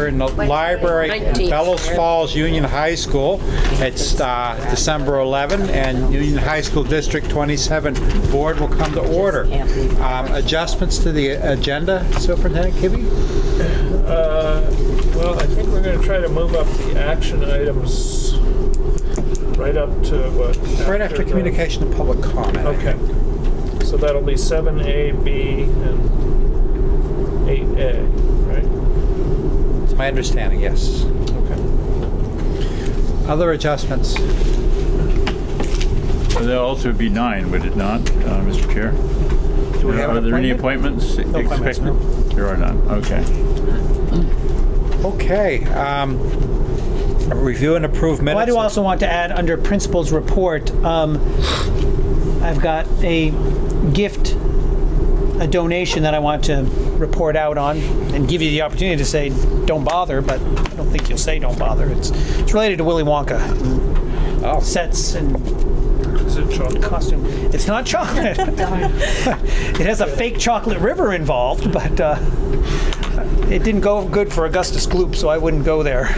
in the library in 19th. Bellows Falls Union High School. It's December 11, and Union High School District 27 Board will come to order. Adjustments to the agenda, Superintendent Kibby? Well, I think we're going to try to move up the action items right up to what? Right after communication and public comment. Okay. So that'll be 7A, B, and 8A, right? It's my understanding, yes. Okay. Other adjustments? There'll also be 9, would it not, Mr. Chair? Do we have Are an there any appointment? appointments expected? no. There are none. Okay. Okay. Review and approve minutes. Well, I do also want to add under principal's report, I've got a gift, a donation that I want to report out on and give you the opportunity to say don't bother, but I don't think you'll say don't bother. It's related to Willy Wonka. Oh. Sets and Is it chocolate? costume. It's not chocolate. It has a fake chocolate river involved, but it didn't go good for Augustus Gloop, so I wouldn't go there.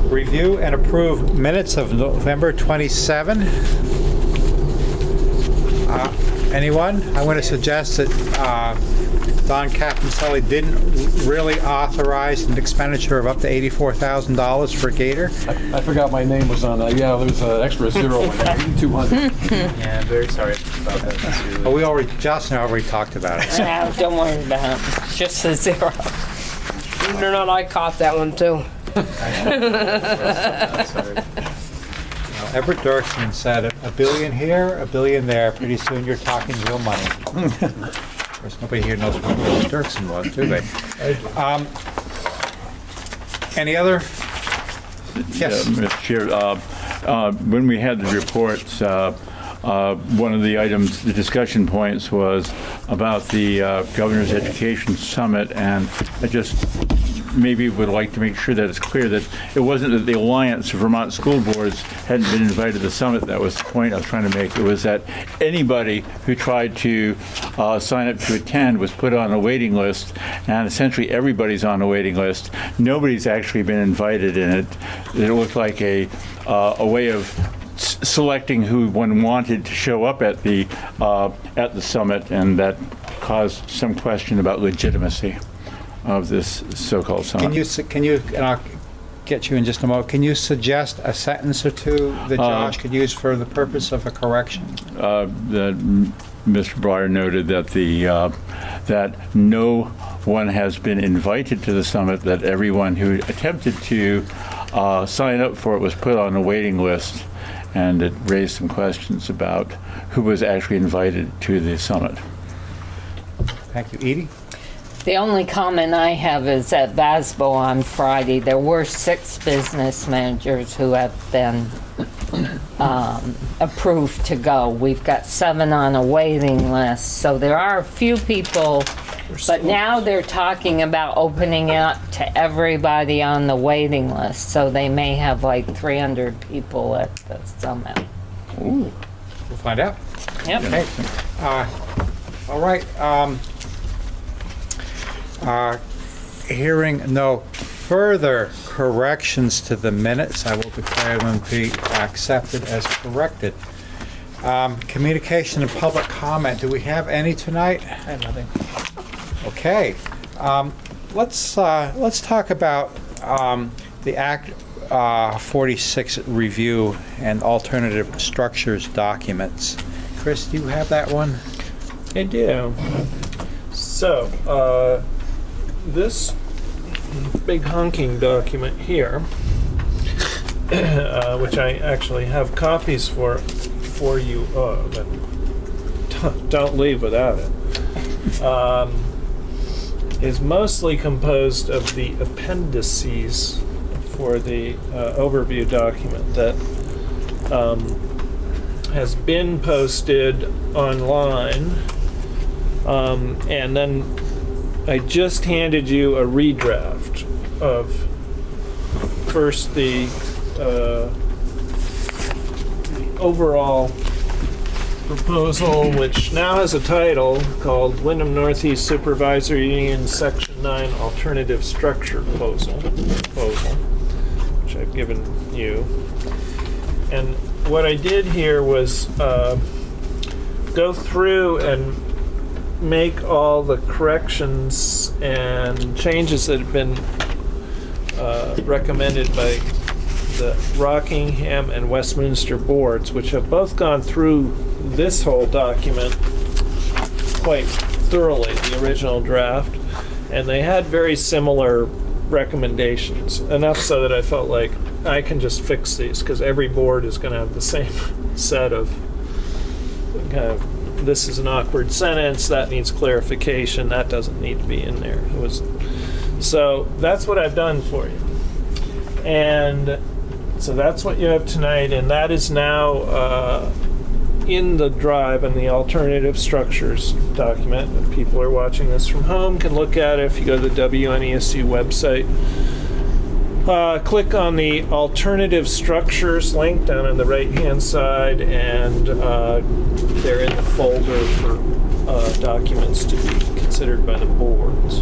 Review and approve minutes of November 27. Anyone? I want to suggest that Don Caponcelli didn't really authorize an expenditure of up to $84,000 for Gator. I forgot my name was on that. Yeah, there's an extra zero in there, 200. Yeah, I'm very sorry about that. But we already, Justin already talked about it. No, don't worry about it. It's just a 0. Believe it or not, I caught that one too. Sorry. Everett Dirksen said, a billion here, a billion there. Pretty soon you're talking real money. Of course, nobody here knows what Everett Dirksen was, do they? Any other? Yes. Mr. Chair, when we had the reports, one of the items, the discussion points was about the Governor's Education Summit, and I just maybe would like to make sure that it's clear that it wasn't that the Alliance of Vermont School Boards hadn't been invited to the summit. That was the point I was trying to make. It was that anybody who tried to sign up to attend was put on a waiting list, and essentially everybody's on a waiting list. Nobody's actually been invited in it. It looked like a way of selecting who one wanted to show up at the summit, and that caused some question about legitimacy of this so-called summit. Can you, and I'll get you in just a moment, can you suggest a sentence or two that Josh could use for the purpose of a correction? That Mr. Breyer noted that that no one has been invited to the summit, that everyone who attempted to sign up for it was put on a waiting list, and it raised some questions about who was actually invited to the summit. Thank you. Edie? The only comment I have is at VASBO on Friday, there were 6 business managers who have been approved to go. We've got 7 on a waiting list, so there are a few people, but now they're talking about opening it up to everybody on the waiting list, so they may have like 300 people at the summit. Ooh. We'll find out. Yep. Okay. All right. Hearing no further corrections to the minutes, I will declare them to be accepted as corrected. Communication and public comment. Do we have any tonight? I have nothing. Okay. Let's talk about the Act 46 review and alternative structures documents. Chris, do you have that one? I do. So, this big honking document here, which I actually have copies for you, but don't leave without it, is mostly composed of the appendices for the overview document that has been posted online. And then I just handed you a redraft of first the overall proposal, which now has a title called Wyndham Northeast Supervisory Union Section 9 Alternative Structure Proposal, which I've given you. And what I did here was go through and make all the corrections and changes that have been recommended by the Rockingham and Westminster boards, which have both gone through this whole document quite thoroughly, the original draft, and they had very similar recommendations, enough so that I felt like I can just fix these, because every board is going to have the same set of kind of, this is an awkward sentence, that needs clarification, that doesn't need to be in there. So that's what I've done for you. And so that's what you have tonight, and that is now in the drive in the alternative structures document. If people are watching this from home can look at it. If you go to the WMESU website, click on the alternative structures link down on the right hand side, and they're in the folder for documents to be considered by the boards.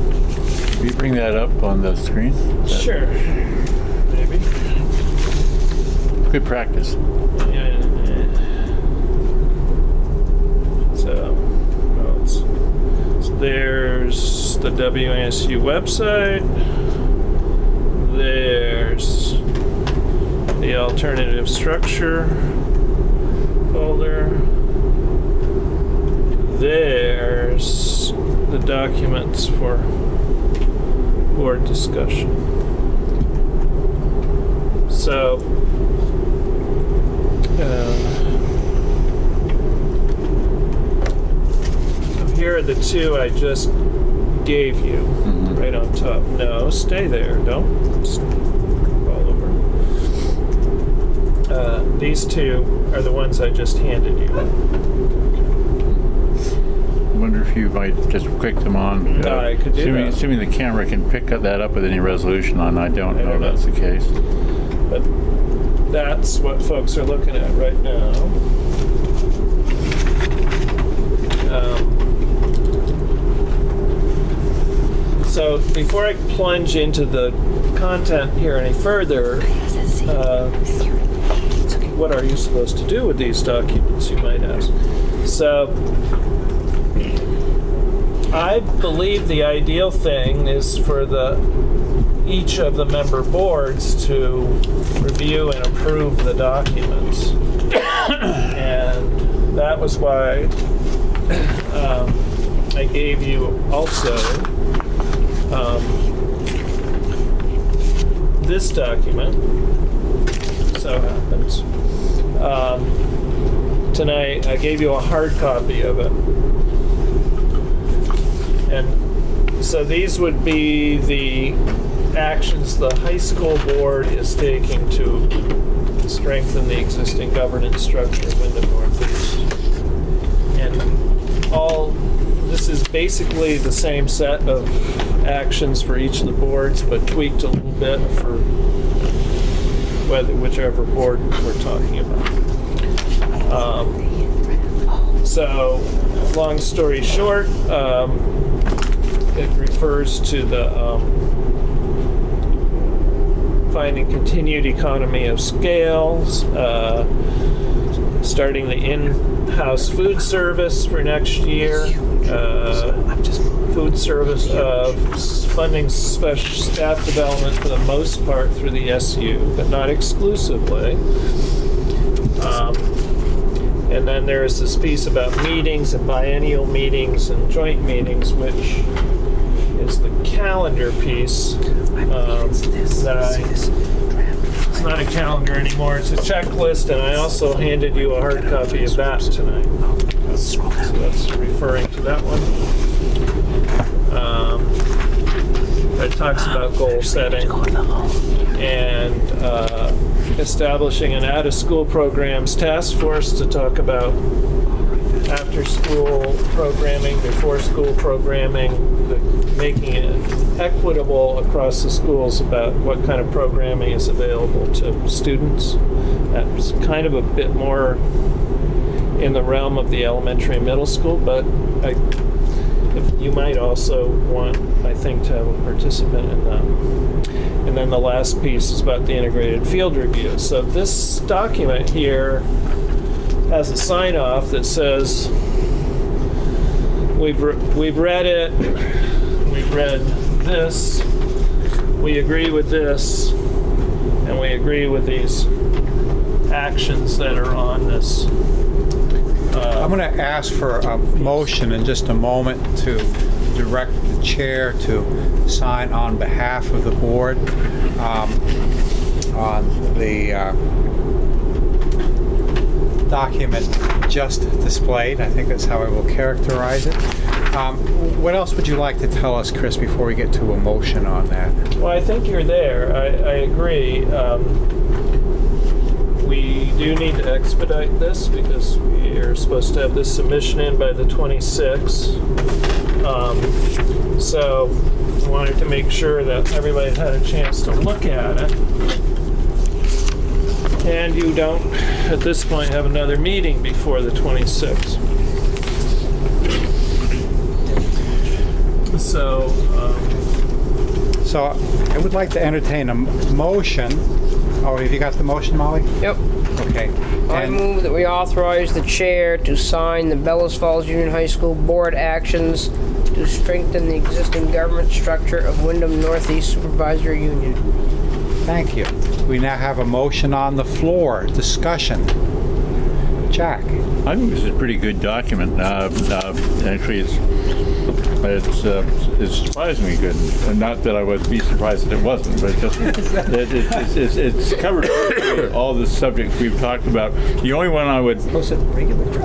Will you bring that up on the screen? Sure. Maybe. Good practice. Yeah. So there's the WMESU website. There's the alternative structure folder. There's the documents for board discussion. So here are the two I just gave you, right on top. No, stay there. Don't roll over. These two are the ones I just handed you. I wonder if you might just click them on. I could do that. Assuming the camera can pick that up with any resolution on, I don't know if that's the case. But that's what folks are looking at right now. So before I plunge into the content here any further, what are you supposed to do with these documents, you might ask? So I believe the ideal thing is for each of the member boards to review and approve the documents. And that was why I gave you also this document. So happens. Tonight I gave you a hard copy of it. And so these would be the actions the high school board is taking to strengthen the existing governance structure of Wyndham Northeast. And this is basically the same set of actions for each of the boards, but tweaked a little bit for whichever board we're talking about. So, long story short, it refers to the finding continued economy of scales, starting the in-house food service for next year, food service, funding special staff development for the most part through the SU, but not exclusively. And then there's this piece about meetings and biennial meetings and joint meetings, which is the calendar piece it's not a calendar anymore, it's a checklist, and I also handed you a hard copy of that tonight. So that's referring to that one. It talks about goal setting and establishing an out-of-school programs task force to talk about after-school programming, before-school programming, making it equitable across the schools about what kind of programming is available to students. That's kind of a bit more in the realm of the elementary and middle school, but if you might also want, I think, to have a participant in that. And then the last piece is about the integrated field review. So this document here has a sign-off that says, we've read it, we've read this, we agree with this, and we agree with these actions that are on this. I'm going to ask for a motion in just a moment to direct the chair to sign on behalf of the board on the document just displayed. I think that's how I will characterize it. What else would you like to tell us, Chris, before we get to a motion on that? Well, I think you're there. I agree. We do need to expedite this because we are supposed to have this submission in by the 26th. So I wanted to make sure that everybody had a chance to look at it. And you don't, at this point, have another meeting before the 26th. So I would like to entertain a motion. Oh, have you got the motion, Molly? Yep. Okay. I And move that we authorize the chair to sign the Bellows Falls Union High School board actions to strengthen the existing government structure of Wyndham Northeast Supervisory Union. thank you. We now have a motion on the floor. Discussion. Jack? I think this is a pretty good document. Actually, it's surprisingly good. And not that I would be surprised that it wasn't, but it's covered all the subjects we've talked about. The only one I would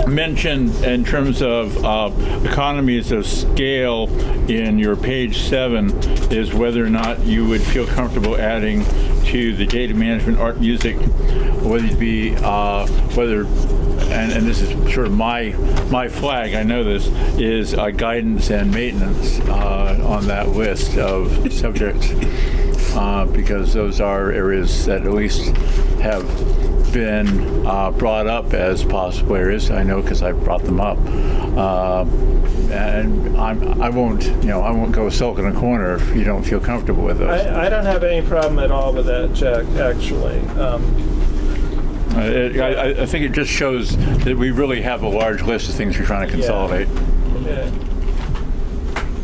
mention in terms of economies of scale in your page 7 is whether or not you would feel comfortable adding to the data management, art, music, whether it be and this is sort of my flag, I know this, is guidance and maintenance on that list of subjects, because those are areas that at least have been brought up as possible areas. I know because I brought them up, and I won't go sulk in a corner if you don't feel comfortable with those. I don't have any problem at all with that, Jack, actually. I think it just shows that we really have a large list of things we're trying to consolidate. Yeah.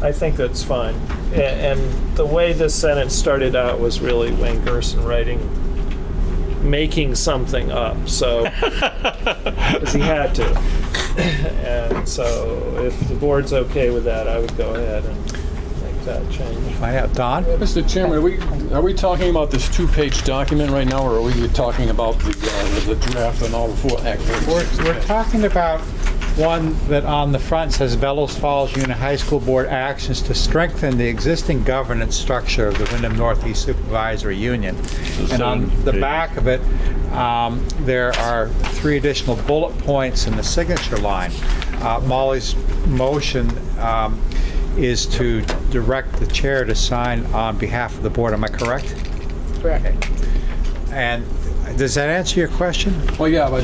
I think that's fine. And the way this sentence started out was really Wayne Gerson making something up, so, because he had to. And so if the board's okay with that, I would go ahead and make that change. Find out. Don? Mr. Chairman, are we talking about this 2-page document right now, or are we talking about the draft and all the 4 activities? We're talking about one that on the front says Bellows Falls Union High School Board actions to strengthen the existing governance structure of the Wyndham Northeast Supervisory Union. And on the back of it, there are 3 additional bullet points in the signature line. Molly's motion is to direct the chair to sign on behalf of the board. Am I correct? Correct. Okay. And does that answer your question? Well, yeah, but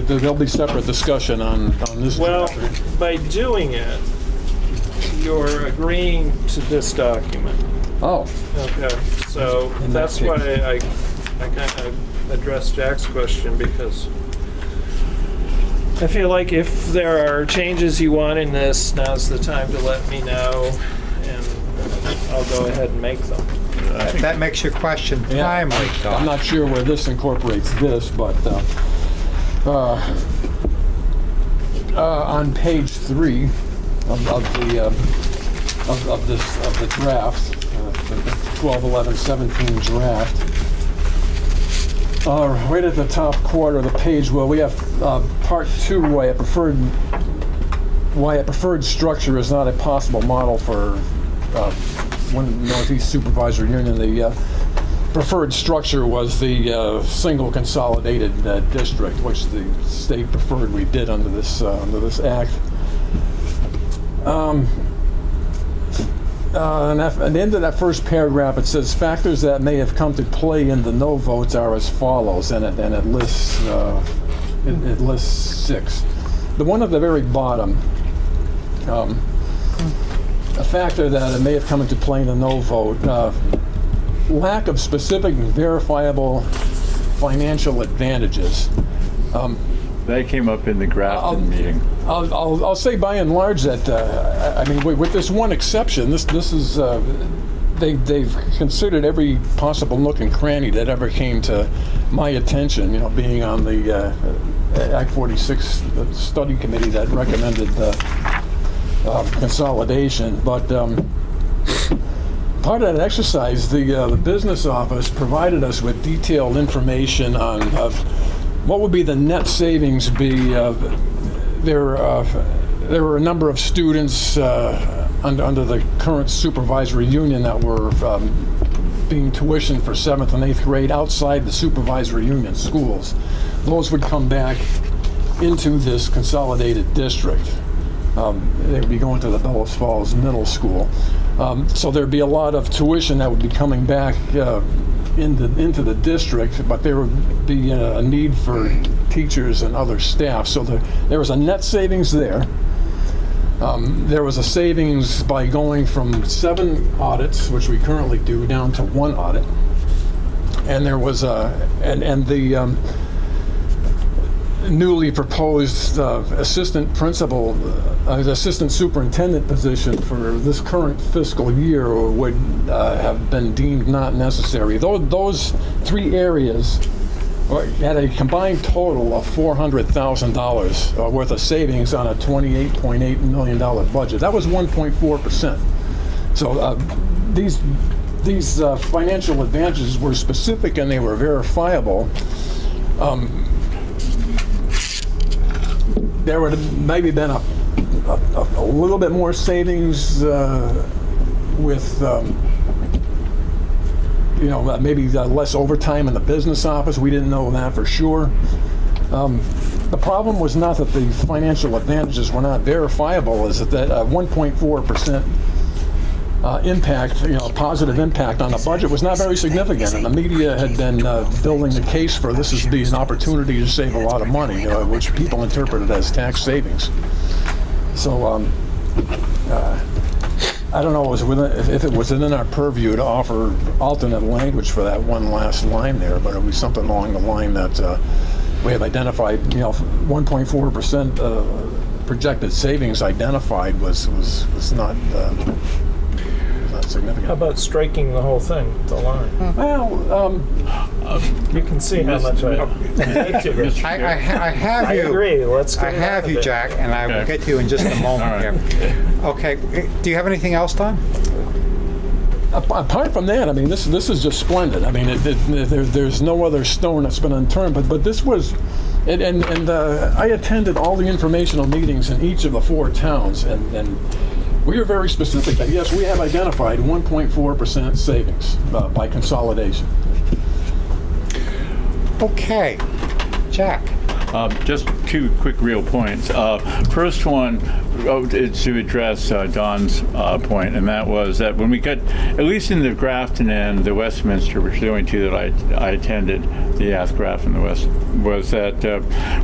there'll be separate discussion on this. Well, draft. by doing it, you're agreeing to this document. Oh, Okay, so that's why I kind of addressed Jack's question, because I feel like if there are changes you want in this, now's the time to let me know, and I'll go ahead and make them. If that makes your question timely, I'm Don. not sure where this incorporates this, but on page 3 of the draft, the 12/11/17 draft, right at the top quarter of the page, well, we have part 2, why a preferred structure is not a possible model for one Northeast Supervisory Union. The preferred structure was the single consolidated district, which the state preferred we did under this act. And at the end of that first paragraph, it says factors that may have come to play in the no votes are as follows, and it lists 6. The one at the very bottom, a factor that may have come into play in the no vote, lack of specific and verifiable financial advantages. That came up in the Grafton meeting. I'll say by and large that, I mean, with this one exception, this is, they've considered every possible nook and cranny that ever came to my attention, you know, being on the Act 46 study committee that recommended consolidation. But part of that exercise, the business office provided us with detailed information on what would be the net savings be. There were a number of students under the current supervisory union that were being tuitioned for 7th and 8th grade outside the supervisory union schools. Those would come back into this consolidated district. They would be going to the Bellows Falls Middle School. So there'd be a lot of tuition that would be coming back into the district, but there would be a need for teachers and other staff. So there was a net savings there. There was a savings by going from 7 audits, which we currently do, down to 1 audit. And there was the newly proposed assistant superintendent position for this current fiscal year would have been deemed not necessary. Those 3 areas had a combined total of $400,000 worth of savings on a $28.8 million budget. That was 1.4%. So these financial advantages were specific and they were verifiable. There would have maybe been a little bit more savings with maybe less overtime in the business office. We didn't know that for sure. The problem was not that the financial advantages were not verifiable, is that 1.4% impact, positive impact on the budget was not very significant, and the media had been building the case for this as being an opportunity to save a lot of money, which people interpreted as tax savings. So I don't know if it was within our purview to offer alternate language for that one last line there, but it was something along the line that we have identified. 1.4% projected savings identified was not significant. How about striking the whole thing, the line? Well, You can see how much I hate to. I have I you. agree. Let's I get have out of you, it. Jack, and I will get to you in just a moment here. Okay. Do you have anything else, Tom? apart from that, I mean, this is just splendid. I mean, there's no other stone that's been unturned. But this was, and I attended all the informational meetings in each of the 4 towns, and we are very specific that yes, we have identified 1.4% savings by consolidation. Okay, Jack. Just 2 quick real points. First one is to address Don's point, and that was that when we got, at least in the Grafton and the Westminster, which are the only 2 that I attended, the Ath Grafton and the West, was that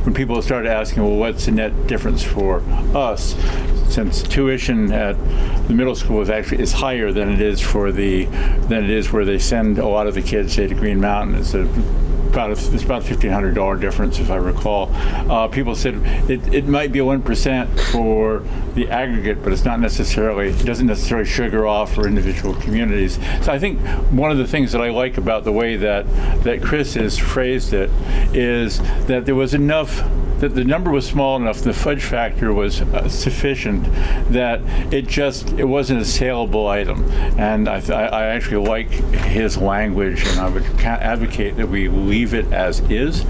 when people started asking, well, what's the net difference for us, since tuition at the middle school is higher than it is where they send a lot of the kids, say, to Green Mountain. It's about $1,500 difference, if I recall. People said it might be a 1% for the aggregate, but it doesn't necessarily sugar off for individual communities. So I think one of the things that I like about the way that Chris has phrased it is that there was enough, that the number was small enough, the fudge factor was sufficient that it wasn't a saleable item. And I actually like his language, and I would advocate that we leave it as is.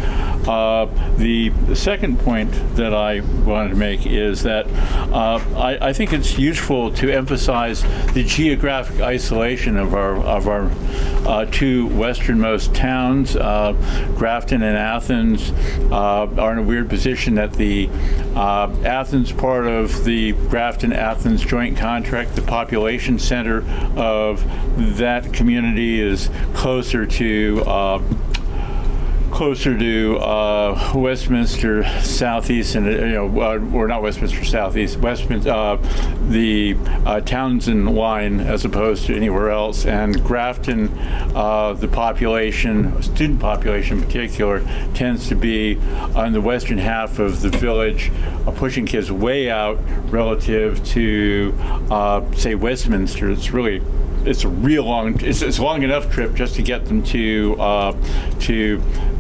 The second point that I wanted to make is that I think it's useful to emphasize the geographic isolation of our 2 westernmost towns. Grafton and Athens are in a weird position that the Athens part of the Grafton-Athens joint contract, the population center of that community is closer to closer to Westminster Southeast, and or not Westminster Southeast, Westminster, the Townsend line, as opposed to anywhere else. And Grafton, the population, student population in particular, tends to be on the western half of the village, pushing kids way out relative to, say, Westminster. It's a real long. It's a long enough trip just to get them to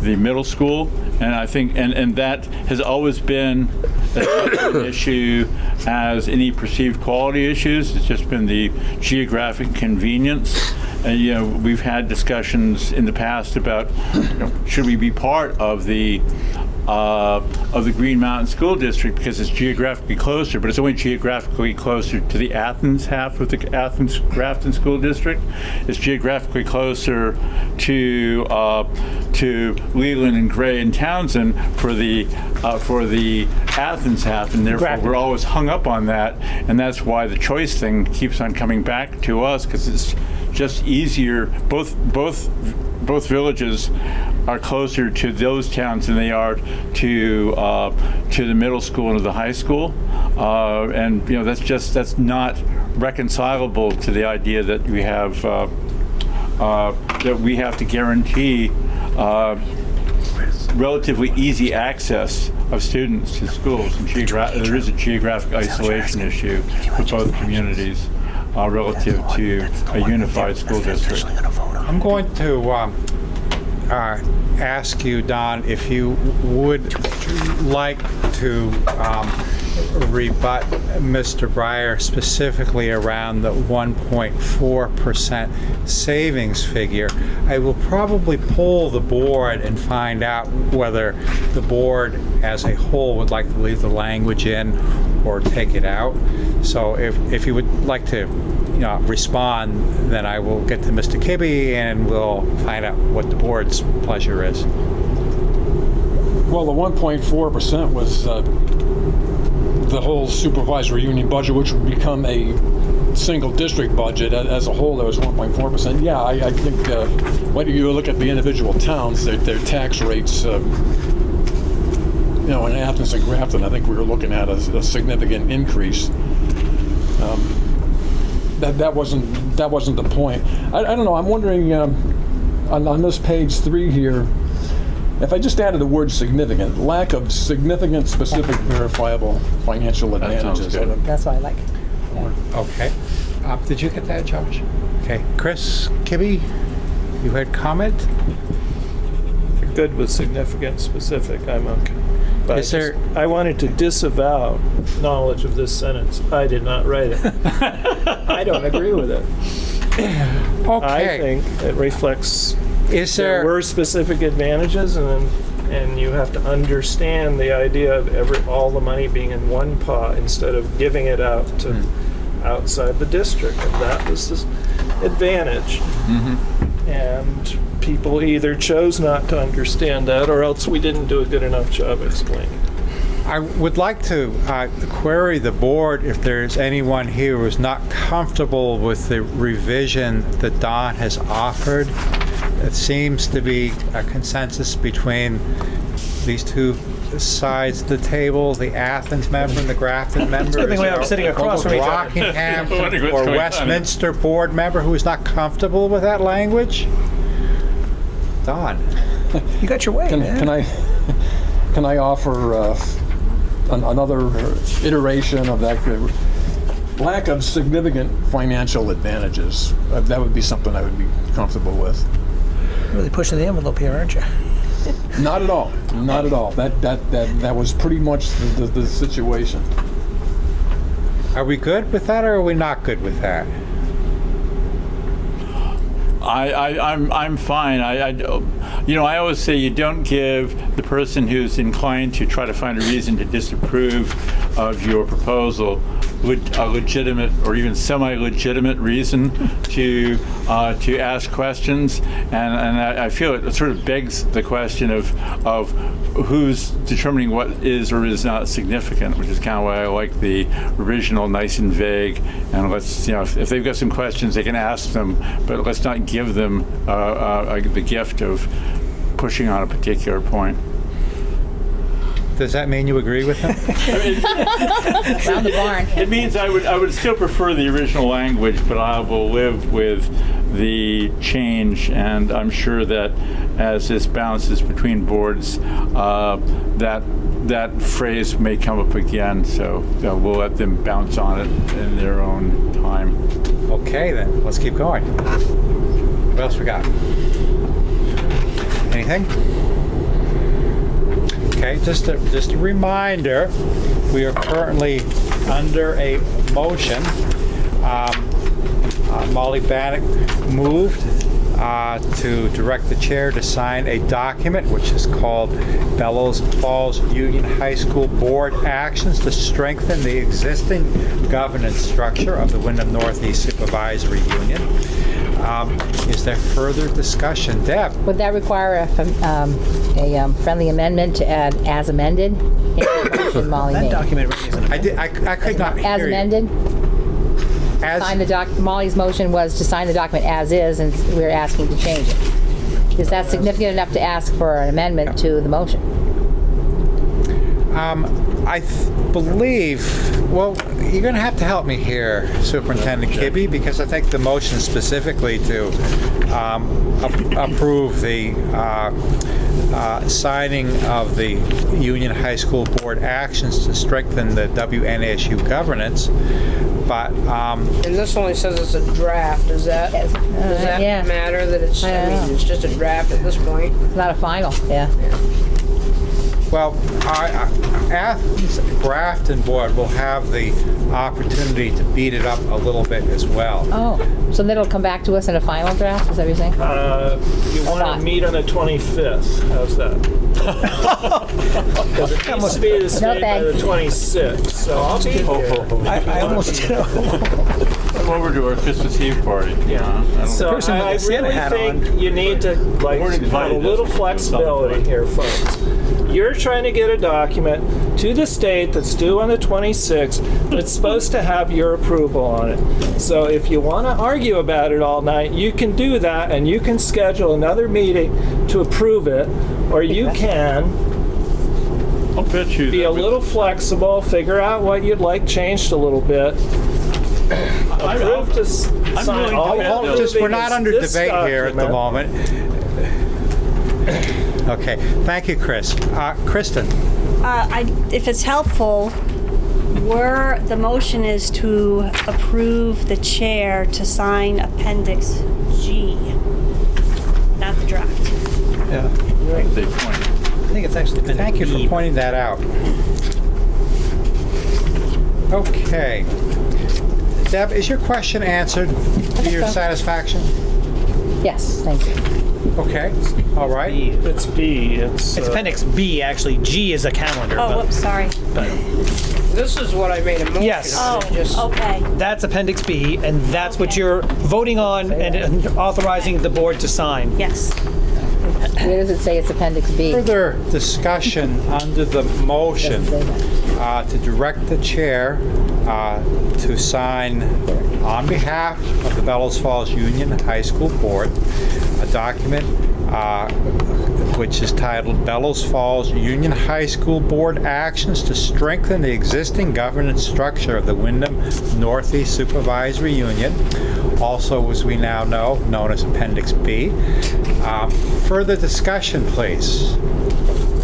the middle school, and I think and that has always been an issue as any perceived quality issues. It's just been the geographic convenience. And we've had discussions in the past about should we be part of the Green Mountain School District because it's geographically closer, but it's only geographically closer to the Athens half of the Athens-Grafton School District. It's geographically closer to Leland and Gray and Townsend for the Athens half, and therefore we're always hung up on that, and that's why the choice thing keeps on coming back to us because it's just easier. Both villages are closer to those towns than they are to the middle school and to the high school, and that's not reconcilable to the idea that we have to guarantee relatively easy access of students to schools, and there is a geographic isolation issue for both communities relative to a unified school district. I'm going to ask you, Don, if you would like to rebut Mr. Breyer specifically around the 1.4% savings figure. I will probably poll the board and find out whether the board as a whole would like to leave the language in or take it out. So if you would like to respond, then I will get to Mr. Kibby and we'll find out what the board's pleasure is. Well, the 1.4% was the whole supervisory union budget, which would become a single district budget. As a whole, there was 1.4%. Yeah, I think when you look at the individual towns, their tax rates, in Athens and Grafton, I think we were looking at a significant increase. That wasn't the point. I don't know. I'm wondering on this page 3 here, if I just added the word significant, lack of significant, specific, verifiable financial advantages. That's what I like. Okay. Did you get that, Josh? Okay. Chris, Kibby, you had comment? Good with significant, specific, I'm okay. But Is there- I wanted to disavow knowledge of this sentence. I did not write it. I don't agree with it. Okay. I think it reflects Is there there? were specific advantages, and you have to understand the idea of all the money being in one pot instead of giving it out to outside the district. And that was the advantage. And people either chose not to understand that, or else we didn't do a good enough job explaining. I would like to query the board if there's anyone here who's not comfortable with the revision that Don has offered. It seems to be a consensus between these two sides of the table, the Athens member and the Grafton member. good thing we're sitting across from each other. Rockingham Wondering what's or going on. Westminster board member who is not comfortable with that language? Don. You got your way, man. Can I offer another iteration of that? Lack of significant financial advantages. That would be something I would be comfortable with. Really pushing the envelope here, aren't you? Not at all. Not at all. That was pretty much the situation. Are we good with that or are we not good with that? I'm fine. I always say you don't give the person who's inclined to try to find a reason to disapprove of your proposal a legitimate or even semi-legitimate reason to ask questions, and I feel it sort of begs the question of who's determining what is or is not significant, which is kind of why I like the original nice and vague. And let's, if they've got some questions, they can ask them, but let's not give them the gift of pushing on a particular point. Does that mean you agree with him? Around the barn. It means I would still prefer the original language, but I will live with the change, and I'm sure that as this bounces between boards, that phrase may come up again, so we'll let them bounce on it in their own time. Okay, then, let's keep going. What else we got? Anything? Okay, just a reminder, we are currently under a motion. Molly Bannock moved to direct the chair to sign a document which is called Bellows Falls Union High School Board Actions to strengthen the existing governance structure of the Wyndham Northeast Supervisory Union. Is there further discussion? Deb? Would that require a friendly amendment to add as amended? In the motion Molly That made. document really isn't. I could not hear As you. amended? Sign the Molly's motion was to sign the document as is, and we're asking to change it. Is that significant enough to ask for an amendment to the motion? I believe, well, you're going to have to help me here, Superintendent Kibby, because I think the motion is specifically to approve the signing of the Union High School Board actions to strengthen the WMESU governance. But And this only says it's a draft. Does that yeah. matter that it's, I don't know. it's just a draft at this point? It's not a final, yeah. well, Athens, Grafton Board will have the opportunity to beat it up a little bit as well. Oh, so then it'll come back to us in a final draft, is that what you're saying? You want not. to meet on the 25th. How's that? Because it needs to be the state by the 26th. So I'll be here. I almost did. Come over to our Christmas Eve party. Yeah. So person with I the Santa really hat think on. you need to We're have invited, a little that's what flexibility here, folks. You're trying to get a document to the state that's due on the 26th that's supposed to have your approval on it. So if you want to argue about it all night, you can do that, and you can schedule another meeting to approve it, or you can I'll bet you be a little flexible, figure out what you'd like changed a little bit. Approve to sign willing all to you're do Just, we're moving not is under this debate here at the document. moment. Okay, thank you, Chris. Kristen? If it's helpful, the motion is to approve the chair to sign Appendix G, not the draft. Yeah, They point. I think it's actually been. Thank you for pointing that out. Okay. Deb, is your question answered to your so. satisfaction? Yes, thank you. Okay, all right. It's B. It's Appendix B, actually. G is a calendar. Oh, but whoops, sorry. This is what I made a motion Yes. on. Oh, Just okay. that's Appendix B, and that's what Okay. you're voting on and authorizing the board to sign. Yes. Where does it say it's Appendix B? Further discussion under the motion Doesn't say that. to direct the chair to sign on behalf of the Bellows Falls Union High School Board a document which is titled Bellows Falls Union High School Board Actions to Strengthen the Existing Governance Structure of the Wyndham Northeast Supervisory Union, also as we now know, known as Appendix B. Further discussion, please.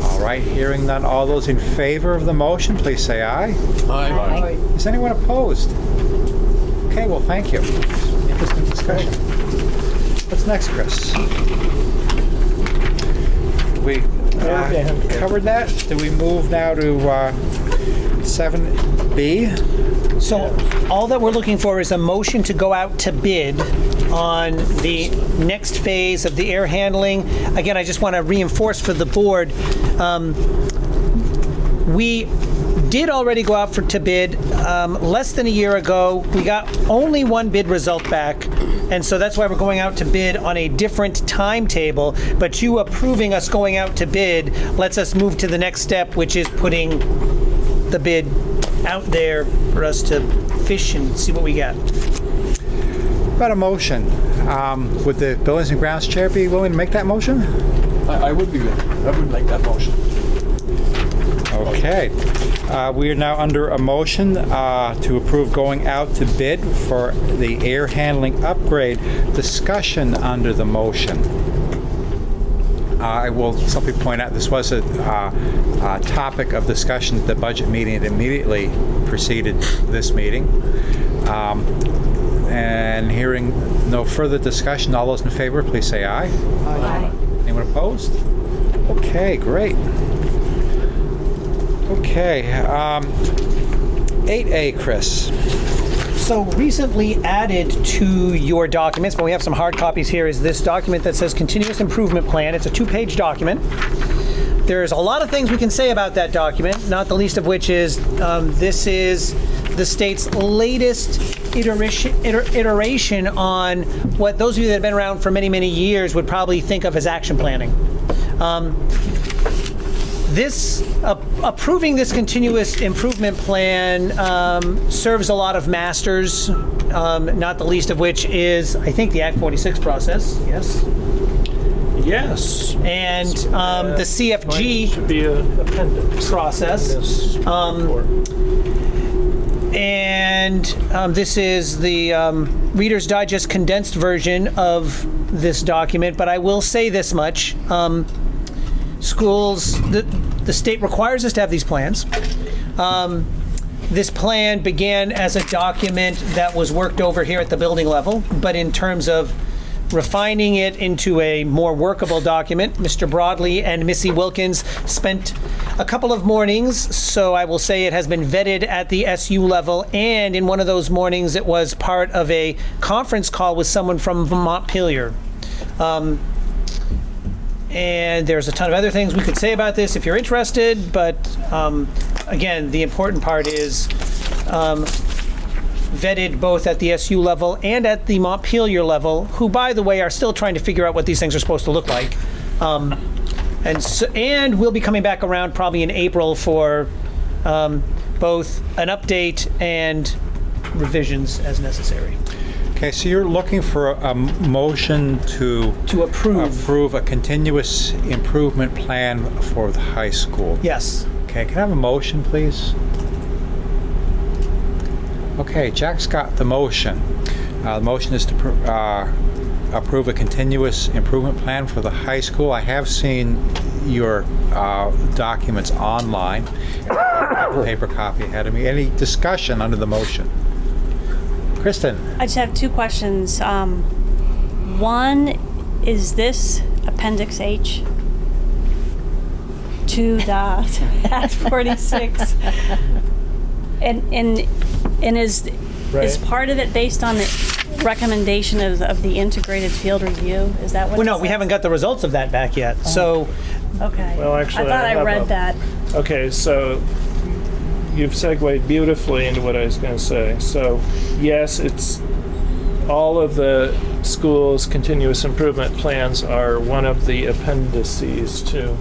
All right, hearing none, all those in favor of the motion, please say aye. Aye. Is anyone opposed? Okay, well, thank you. Interesting discussion. What's next, Chris? We covered that. Do we move now to 7B? So all that we're looking for is a motion to go out to bid on the next phase of the air handling. Again, I just want to reinforce for the board, we did already go out to bid less than a year ago. We got only one bid result back, and so that's why we're going out to bid on a different timetable. But you approving us going out to bid lets us move to the next step, which is putting the bid out there for us to fish and see what we got. About a motion. Would the Buildings and Grounds Chair be willing to make that motion? I would make that motion. Okay. We are now under a motion to approve going out to bid for the air handling upgrade. Discussion under the motion. I will simply point out this was a topic of discussion at the budget meeting that immediately preceded this meeting. And hearing no further discussion, all those in favor, please say aye. Aye. Anyone opposed? Okay, great. Okay, 8A, Chris. So recently added to your documents, but we have some hard copies here, is this document that says Continuous Improvement Plan. It's a 2-page document. There's a lot of things we can say about that document, not the least of which is this is the state's latest iteration on what those of you that have been around for many, many years would probably think of as action planning. Approving this continuous improvement plan serves a lot of masters, not the least of which is, I think, the Act 46 process. Yes. Yes. And the CFG should be an appendix process. in this report. And this is the Reader's Digest condensed version of this document. But I will say this much. Schools, the state requires us to have these plans. This plan began as a document that was worked over here at the building level, but in terms of refining it into a more workable document, Mr. Broadley and Missy Wilkins spent a couple of mornings, so I will say it has been vetted at the SU level, and in one of those mornings it was part of a conference call with someone from Montpelier. And there's a ton of other things we could say about this if you're interested, but again, the important part is vetted both at the SU level and at the Montpelier level, who, by the way, are still trying to figure out what these things are supposed to look like. And we'll be coming back around probably in April for both an update and revisions as necessary. Okay, so you're looking for a motion to approve a continuous improvement plan for the high school. Yes. Okay, can I have a motion, please? Okay, Jack's got the motion. The motion is to approve a continuous improvement plan for the high school. I have seen your documents online. I have a paper copy ahead of me. Any discussion under the motion? Kristen? I just have two questions. One, is this Appendix H to the Act 46? And is part of it based on the recommendation of the integrated field review? Is that what? Well, no, we haven't got the results of that back yet. So, okay. Well, actually, I thought I have read that. Okay, so you've segued beautifully into what I was going to say. So, yes, it's all of the school's continuous improvement plans are one of the appendices to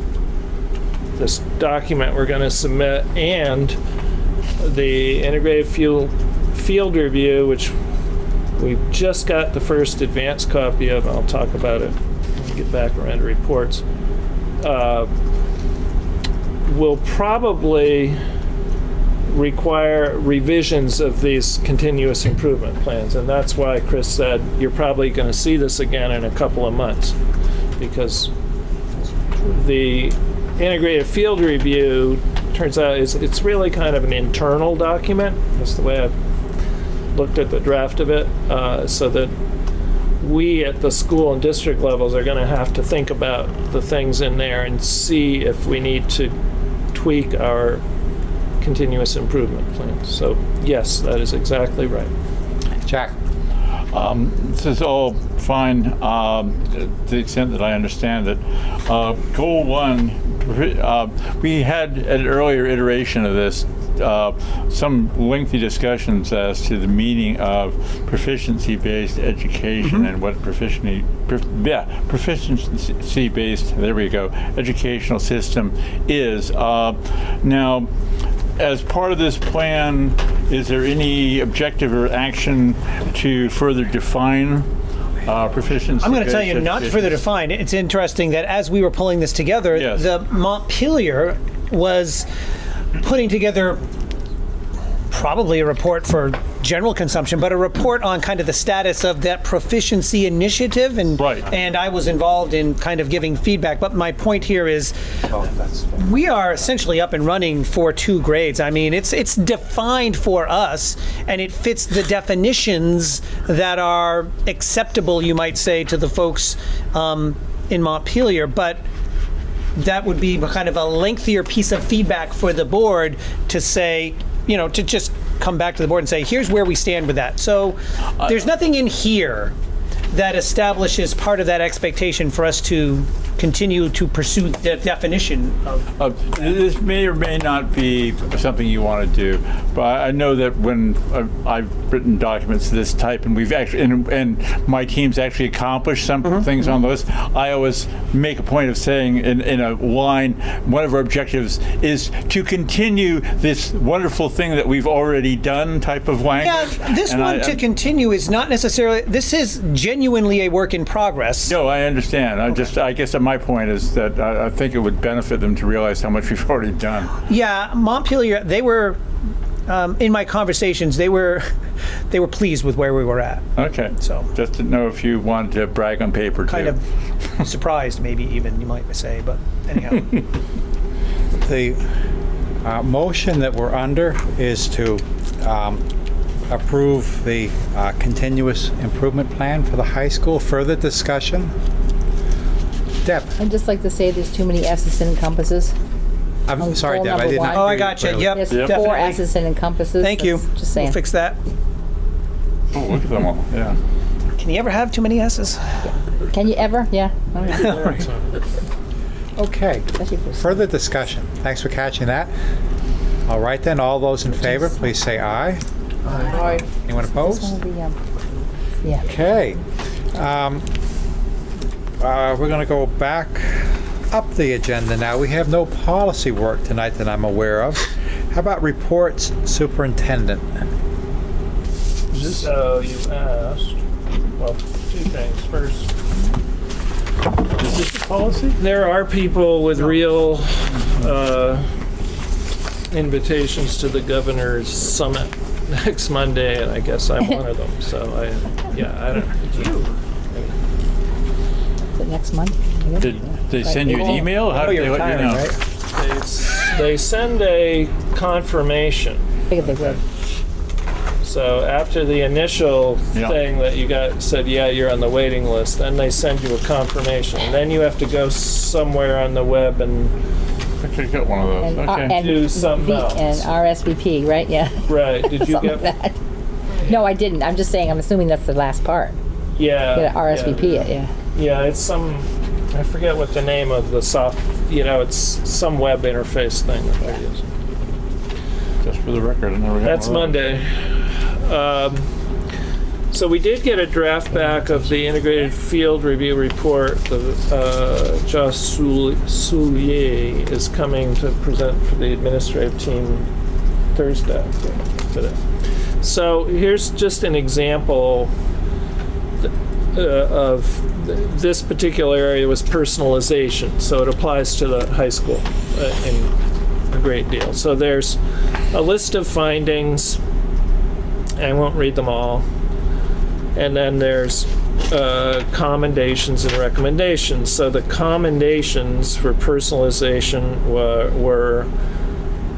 this document we're going to submit, and the integrated field review, which we've just got the first advanced copy of. I'll talk about it when we get back around to reports. Will probably require revisions of these continuous improvement plans, and that's why Chris said you're probably going to see this again in a couple of months, because the integrated field review turns out it's really kind of an internal document. That's the way I've looked at the draft of it, so that we at the school and district levels are going to have to think about the things in there and see if we need to tweak our continuous improvement plan. So yes, that is exactly right. Jack? This is all fine to the extent that I understand it. Goal 1, we had at an earlier iteration of this some lengthy discussions as to the meaning of proficiency-based education and what proficiency-based, there we go, educational system is. Now, as part of this plan, is there any objective or action to further define proficiency. I'm going to tell you, based not education. further defined. It's interesting that as we were pulling this together, Yes. the Montpelier was putting together probably a report for general consumption, but a report on kind of the status of that proficiency initiative. And Right. and I was involved in kind of giving feedback. But my point here is, we are essentially up and running for 2 grades. I mean, it's defined for us, and it fits the definitions that are acceptable, you might say, to the folks in Montpelier. But that would be kind of a lengthier piece of feedback for the board to say, to just come back to the board and say, here's where we stand with that. So there's nothing in here that establishes part of that expectation for us to continue to pursue the definition of. This may or may not be something you want to do, but I know that when I've written documents of this type, and we've actually, and my team's actually accomplished some things on those, I always make a point of saying in a line, one of our objectives is to continue this wonderful thing that we've already done type of language. Yeah, this And one to continue is not necessarily, this is genuinely a work in progress. No, I understand. I guess that my point is that I think it would benefit them to realize how much we've already done. Yeah, Montpelier, they were, in my conversations, they were pleased with where we were at. Okay. So. Just to know if you wanted to brag on paper, Kind too. of surprised, maybe even, you might say, but anyhow. The motion that we're under is to approve the continuous improvement plan for the high school. Further discussion? Deb, I'd just like to say there's too many S's and encompasses. I'm sorry, goal Deb, I number did not. one. Oh, I hear got you. clearly. Yep, There's definitely. 4 S's and encompasses. Thank you. Just saying. We'll fix that. Oh, look at them all. Yeah. Can you ever have too many S's? Can you ever? Yeah. All right. Okay. Especially for- Further discussion. Thanks for catching that. All right then, all those in favor, please say aye. Aye. Anyone This opposed? one will be, yeah. Okay. We're going to go back up the agenda now. We have no policy work tonight that I'm aware of. How about reports, superintendent? So you asked, well, 2 things. First, Is this a policy? there are people with real invitations to the governor's summit next Monday, and I guess I'm one of them. So I don't know. Is it next month? Did they send you an email? How did they let you know? They send a confirmation. I figured they would. So after the initial Yeah. thing that you got said, yeah, you're on the waiting list, then they send you a confirmation. And then you have to go somewhere on the web and I actually got one of those. And, Okay. do something else. And RSVP, right? Yeah. right. Did you Something get? like that. No, I didn't. I'm just saying, I'm assuming that's the last part. Yeah. You gotta RSVP it, yeah. Yeah, it's some. I forget what the name of the soft. It's some web interface thing that they're using. Just for the record, I never got That's one of Monday. So we did get a draft back of the integrated field review report. Josh Soulier is coming to present for the administrative team Thursday today. So here's just an example of this particular area was personalization. So it applies to the high school in a great deal. So there's a list of findings. I won't read them all. And then there's commendations and recommendations. So the commendations for personalization were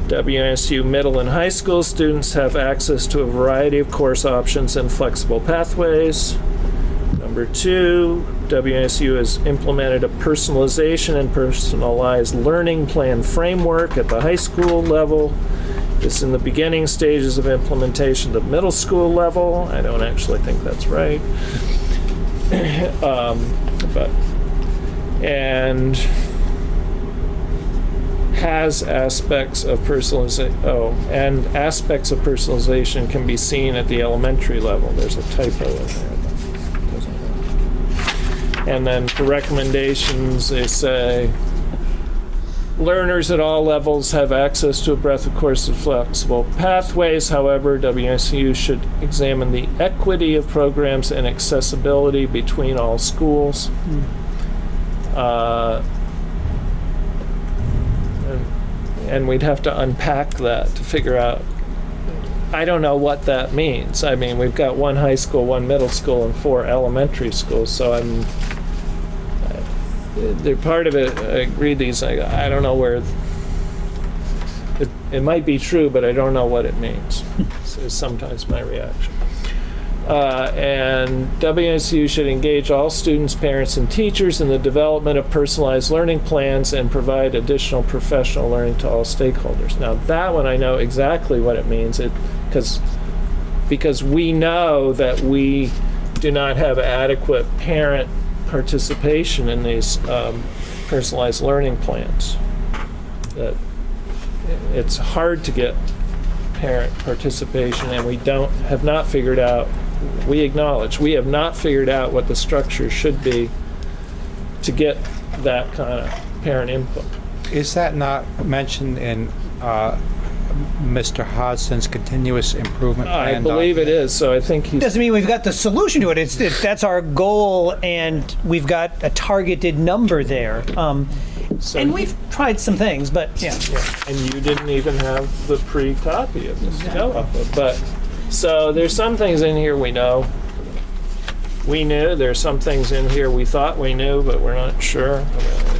WMESU middle and high school students have access to a variety of course options and flexible pathways. Number 2, WMESU has implemented a personalization and personalized learning plan framework at the high school level. It's in the beginning stages of implementation at the middle school level. I don't actually think that's right. And has aspects of personalization. And aspects of personalization can be seen at the elementary level. There's a typo in there. And then for recommendations, they say Learners at all levels have access to a breadth of courses of flexible pathways. However, WMESU should examine the equity of programs and accessibility between all schools. And we'd have to unpack that to figure out. I don't know what that means. I mean, we've got one high school, one middle school, and 4 elementary schools. So they're part of it. I read these. I don't know where. It might be true, but I don't know what it means. Is sometimes my reaction. And WMESU should engage all students, parents, and teachers in the development of personalized learning plans and provide additional professional learning to all stakeholders. Now, that one I know exactly what it means. Because we know that we do not have adequate parent participation in these personalized learning plans. That it's hard to get parent participation, and we have not figured out. We acknowledge we have not figured out what the structure should be to get that kind of parent input. Is that not mentioned in Mr. Hodgson's continuous improvement plan? I believe it is, so I think he's... Doesn't mean we've got the solution to it. That's our goal, and we've got a targeted number there. And we've tried some things, but yeah. And you didn't even have the pre-copy of this to go off of. But, so there's some things in here we know. We knew. There's some things in here we thought we knew, but we're not sure.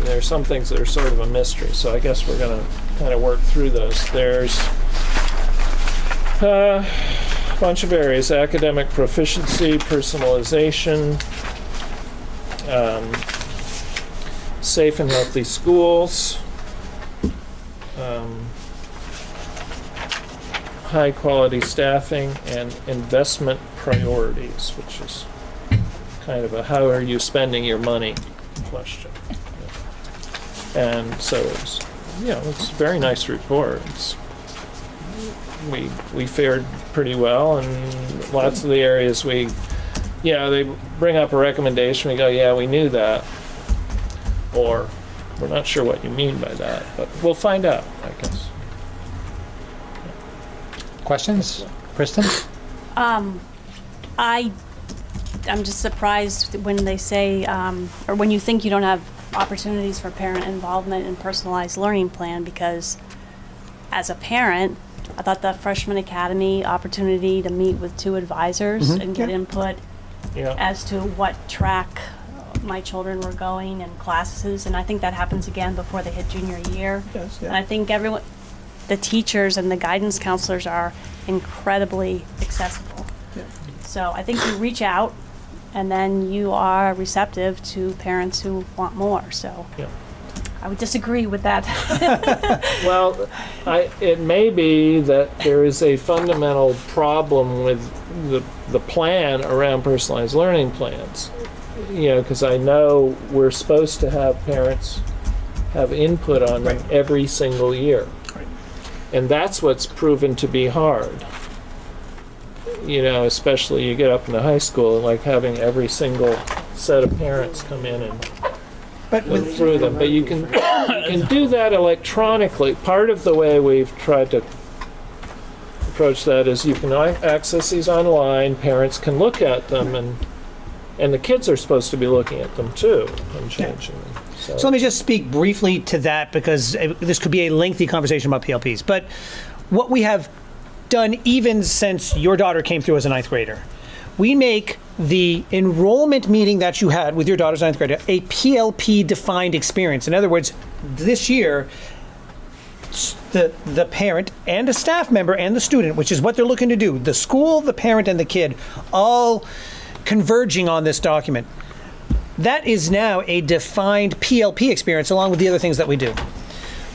There's some things that are sort of a mystery, so I guess we're going to kind of work through those. There's a bunch of areas: academic proficiency, personalization, safe and healthy schools, high quality staffing, and investment priorities, which is kind of a how are you spending your money question. And so it's, it's a very nice report. We fared pretty well, and lots of the areas they bring up a recommendation, we go, yeah, we knew that, or we're not sure what you mean by that, but we'll find out, I guess. Questions? Kristen? I'm just surprised when they say, or when you think you don't have opportunities for parent involvement in personalized learning plan, because as a parent, I thought the freshman academy opportunity to meet with 2 advisors and get input as to what track my children were going and classes, and I think that happens again before they hit junior year. Yes, And I think everyone, the teachers and the guidance counselors are incredibly accessible. So I think you reach out, and then you are receptive to parents who want more. So I would disagree with that. Well, it may be that there is a fundamental problem with the plan around personalized learning plans. Because I know we're supposed to have parents have input on them every single year. Right. And that's what's proven to be hard. Especially you get up into high school, like having every single set of parents come in and go through them. But you can do that electronically. Part of the way we've tried to approach that is you can access these online, parents can look at them, and the kids are supposed to be looking at them too and changing them. So let me just speak briefly to that, because this could be a lengthy conversation about PLPs. But what we have done, even since your daughter came through as a 9th grader, we make the enrollment meeting that you had with your daughter's 9th grader a PLP defined experience. In other words, this year, the parent and a staff member and the student, which is what they're looking to do, the school, the parent, and the kid, all converging on this document. That is now a defined PLP experience, along with the other things that we do.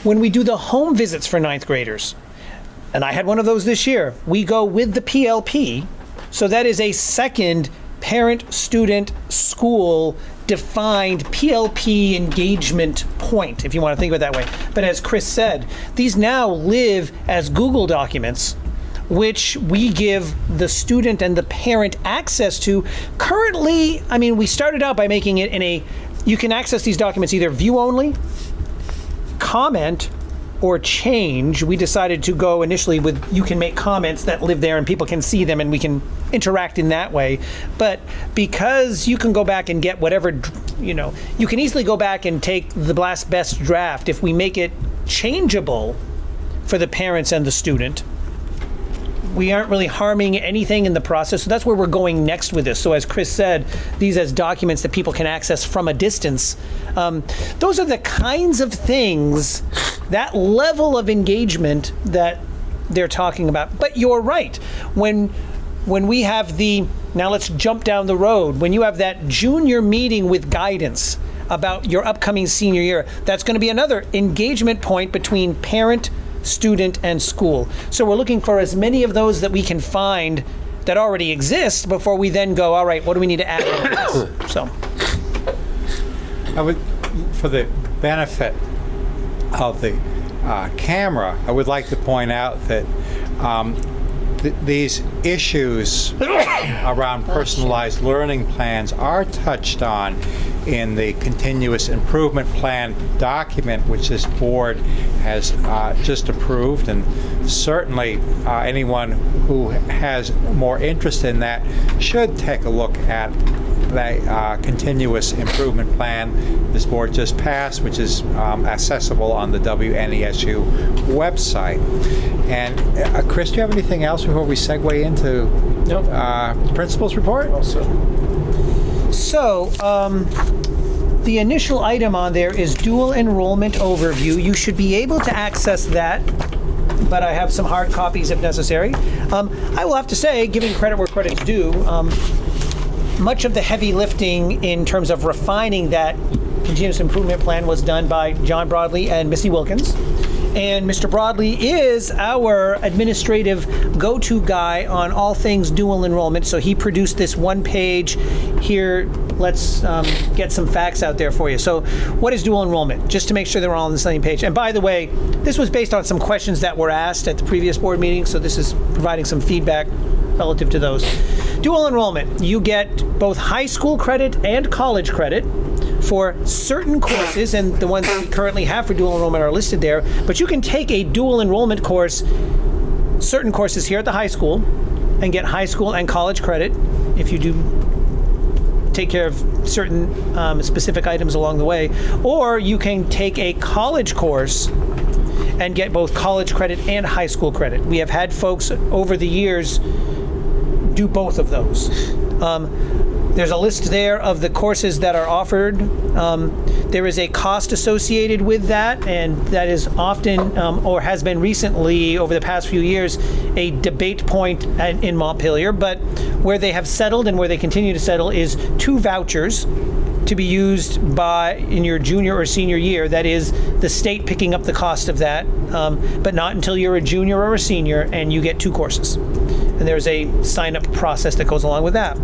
When we do the home visits for 9th graders, and I had one of those this year, we go with the PLP, so that is a second parent, student, school defined PLP engagement point, if you want to think of it that way. But as Chris said, these now live as Google documents, which we give the student and the parent access to. Currently, we started out by making it you can access these documents either view only, comment or change, we decided to go initially with you can make comments that live there and people can see them and we can interact in that way. But because you can go back and get whatever, you can easily go back and take the last best draft. If we make it changeable for the parents and the student, we aren't really harming anything in the process. So that's where we're going next with this. So as Chris said, these as documents that people can access from a distance. Those are the kinds of things, that level of engagement that they're talking about. But you're right. When we have now let's jump down the road. When you have that junior meeting with guidance about your upcoming senior year, that's going to be another engagement point between parent, student, and school. So we're looking for as many of those that we can find that already exist before we then go, all right, what do we need to add to this? So, for the benefit of the camera, I would like to point out that these issues around personalized learning plans are touched on in the continuous improvement plan document, which this board has just approved, and certainly anyone who has more interest in that should take a look at the continuous improvement plan this board just passed, which is accessible on the WMESU website. And Chris, do you have anything else before we segue into principal's report? So, the initial item on there is dual enrollment overview. You should be able to access that, but I have some hard copies if necessary. I will have to say, giving credit where credit's due, much of the heavy lifting in terms of refining that continuous improvement plan was done by John Broadley and Missy Wilkins. And Mr. Broadley is our administrative go-to guy on all things dual enrollment. So he produced this one page here. Let's get some facts out there for you. So what is dual enrollment? Just to make sure they're all on the same page. And by the way, this was based on some questions that were asked at the previous board meeting. So this is providing some feedback relative to those. Dual enrollment, you get both high school credit and college credit for certain courses, and the ones that we currently have for dual enrollment are listed there, but you can take a dual enrollment course, certain courses here at the high school, and get high school and college credit if you do take care of certain specific items along the way, or you can take a college course and get both college credit and high school credit. We have had folks over the years do both of those. There's a list there of the courses that are offered. There is a cost associated with that, and that is often, or has been recently, over the past few years, a debate point in Montpelier. But where they have settled and where they continue to settle is 2 vouchers to be used in your junior or senior year. That is the state picking up the cost of that, but not until you're a junior or a senior, and you get 2 courses. And there's a sign-up process that goes along with that.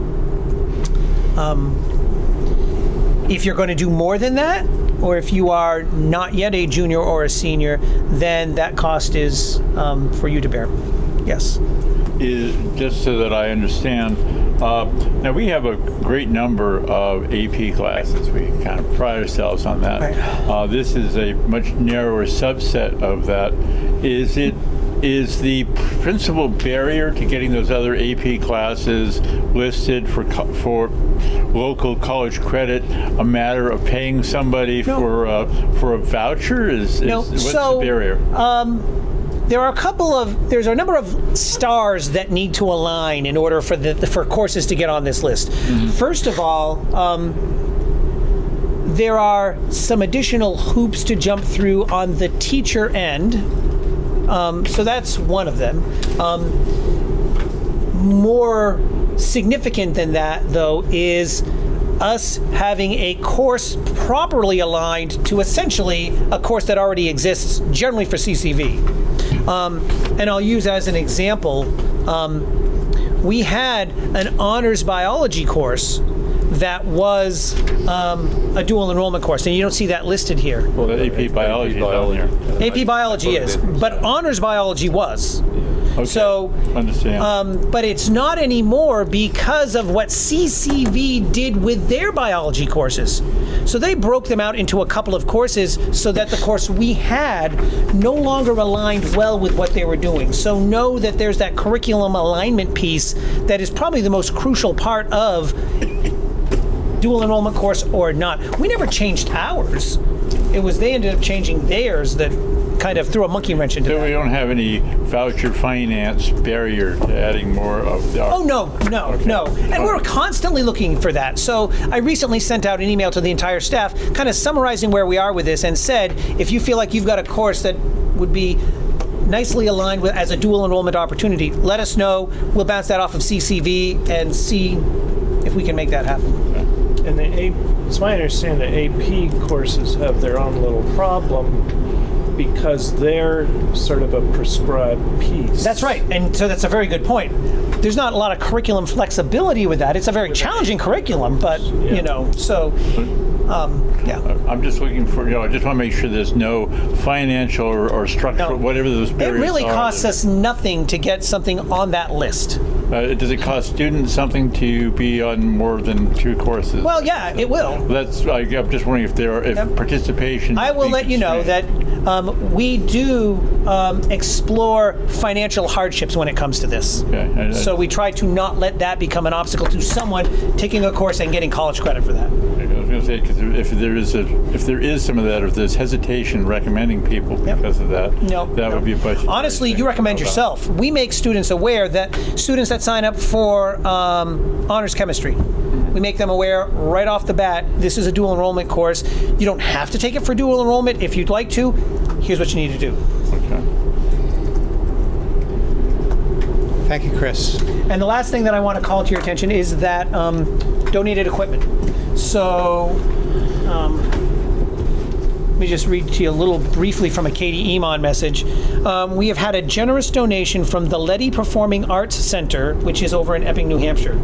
If you're going to do more than that, or if you are not yet a junior or a senior, then that cost is for you to bear. Yes. Just so that I understand, now we have a great number of AP classes. We kind of pride ourselves on that. Right. This is a much narrower subset of that. Is the principal barrier to getting those other AP classes listed for local college credit a matter of paying somebody for a voucher? What's the barrier? There's a number of stars that need to align in order for courses to get on this list. Mm-hmm. First of all, there are some additional hoops to jump through on the teacher end. So that's one of them. More significant than that, though, is us having a course properly aligned to essentially a course that already exists, generally for CCV. And I'll use as an example, we had an honors biology course that was a dual enrollment course, and you don't see that listed here. Well, the AP biology is down there. AP biology is, but honors biology was. So, Understand. but it's not anymore because of what CCV did with their biology courses. So they broke them out into a couple of courses so that the course we had no longer aligned well with what they were doing. So know that there's that curriculum alignment piece that is probably the most crucial part of dual enrollment course or not. We never changed ours. It was they ended up changing theirs that kind of threw a monkey wrench into So we that. don't have any voucher finance barrier to adding more of the... Oh, no. And we're constantly looking for that. So I recently sent out an email to the entire staff kind of summarizing where we are with this and said, if you feel like you've got a course that would be nicely aligned with as a dual enrollment opportunity, let us know. We'll bounce that off of CCV and see if we can make that happen. And it's my understanding that AP courses have their own little problem because they're sort of a prescribed piece. That's right. And so that's a very good point. There's not a lot of curriculum flexibility with that. It's a very challenging curriculum, but, so, yeah. I'm just looking for, I just want to make sure there's no financial or structural, whatever those It barriers really are. costs us nothing to get something on that list. Does it cost students something to be on more than 2 courses? Well, yeah, it will. I'm just wondering if participation... I will let you know that we do explore financial hardships when it comes to this. Okay. So we try to not let that become an obstacle to someone taking a course and getting college credit for that. I was going to say, because if there is some of that, if there's hesitation recommending people because of that, that would be a budget. Honestly, you recommend yourself. We make students aware that students that sign up for honors chemistry, we make them aware right off the bat, this is a dual enrollment course. You don't have to take it for dual enrollment. If you'd like to, here's what you need to do. Okay. Thank you, Chris. And the last thing that I want to call to your attention is that donated equipment. So let me just read to you a little briefly from a Katie Emon message. We have had a generous donation from the Letty Performing Arts Center, which is over in Epping, New Hampshire.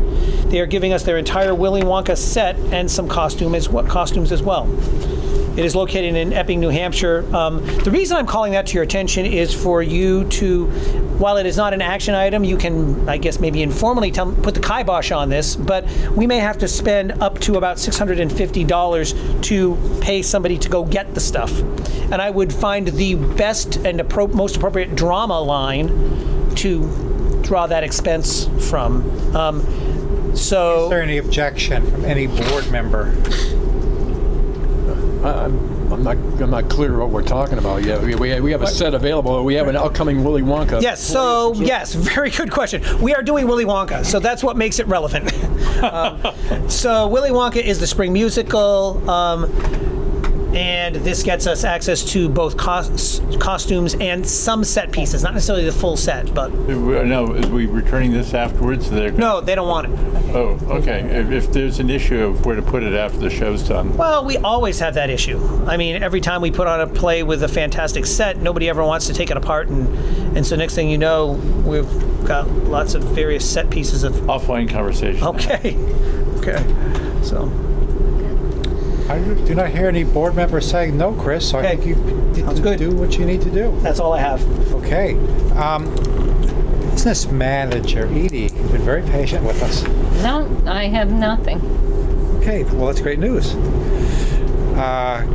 They are giving us their entire Willy Wonka set and some costumes as well. It is located in Epping, New Hampshire. The reason I'm calling that to your attention is for you to, while it is not an action item, you can, I guess, maybe informally put the kibosh on this, but we may have to spend up to about $650 to pay somebody to go get the stuff. And I would find the best and most appropriate drama line to draw that expense from. Is there any objection from any board member? I'm not clear what we're talking about yet. We have a set available. We have an upcoming Willy Wonka. Yes. So yes, very good question. We are doing Willy Wonka, so that's what makes it relevant. So Willy Wonka is the spring musical, and this gets us access to both costumes and some set pieces, not necessarily the full set, but No, is we returning this afterwards? no, they don't want it. Oh, okay. If there's an issue of where to put it after the show's done. Well, we always have that issue. I mean, every time we put on a play with a fantastic set, nobody ever wants to take it apart, and so next thing you know, we've got lots of various set pieces of... Offline conversation. Okay. So... I do not hear any board members saying no, Chris, so I think you Sounds good. do what you need to do. That's all I have. Okay. Business manager, Edie, you've been very patient with us. No, I have nothing. Okay, well, that's great news.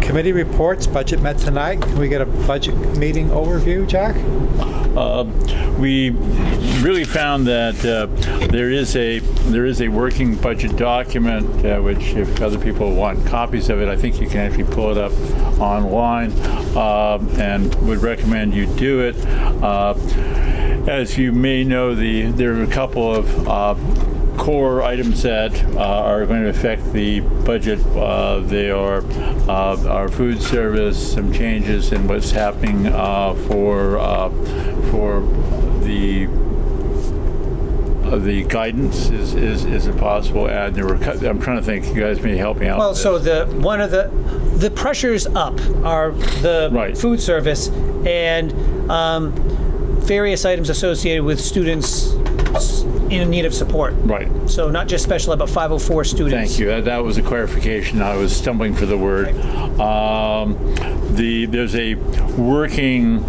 Committee reports, budget met tonight. Can we get a budget meeting overview, Jack? We really found that there is a working budget document, which if other people want copies of it, I think you can actually pull it up online, and would recommend you do it. As you may know, there are a couple of core items that are going to affect the budget. They are our food service, some changes in what's happening for the guidance is a possible add. I'm trying to think. You guys may help me out. Well, with so this. one of the pressures up are the Right. food service and various items associated with students in need of support. Right. So not just special ed, but 504 students. Thank you. That was a clarification. I was stumbling for the word. There's a working